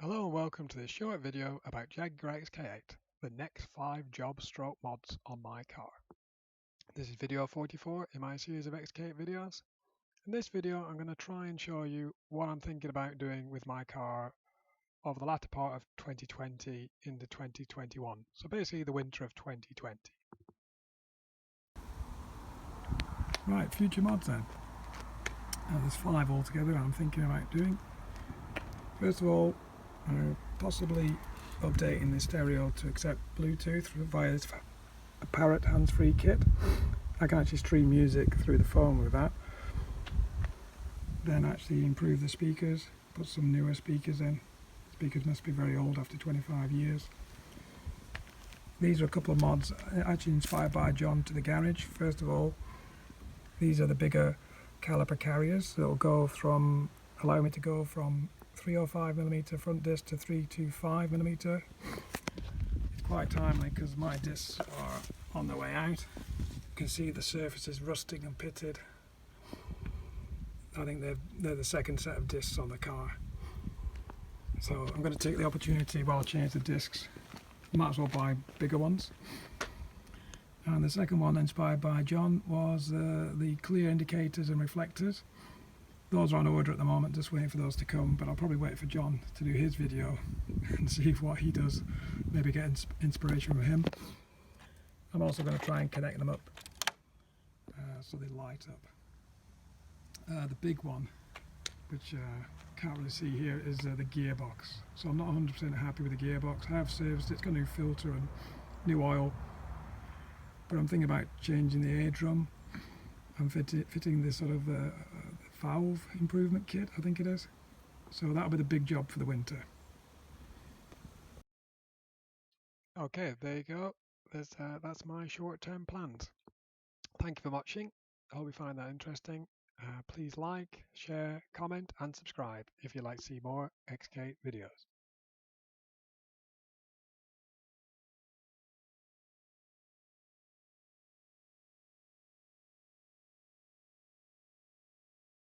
Hello and welcome to this short video about Jaguar XK8, the next 5 job stroke mods on my car. This is video 44 in my series of XK8 videos. In this video I'm going to try and show you what I'm thinking about doing with my car over the latter part of 2020 into 2021, so basically the winter of 2020. Right, future mods then. Now there's 5 altogether I'm thinking about doing. First of all, possibly updating the stereo to accept Bluetooth via this Parrot hands-free kit. I can actually stream music through the phone with that. Then actually improve the speakers, put some newer speakers in. Speakers must be very old after 25 years. These are a couple of mods actually inspired by John to the garage. First of all, these are the bigger caliper carriers that will go from, allow me to go from 305mm front disc to 325mm. It's quite timely because my discs are on the way out. You can see the surface is rusting and pitted. I think they're the second set of discs on the car. So I'm going to take the opportunity while I change the discs. Might as well buy bigger ones. And the second one, inspired by John, was the clear indicators and reflectors. Those are on order at the moment, just waiting for those to come, but I'll probably wait for John to do his video and see what he does, maybe get inspiration from him. I'm also going to try and connect them up so they light up. The big one, which can't really see here, is the gearbox. So I'm not 100% happy with the gearbox. I have serviced it, it's got a new filter and new oil, but I'm thinking about changing the air drum and fitting this sort of valve improvement kit, I think it is. So that'll be the big job for the winter. Okay, there you go. That's my short-term plans. Thank you for watching. I hope you find that interesting. Please like, share, comment and subscribe if you'd like to see more XK videos.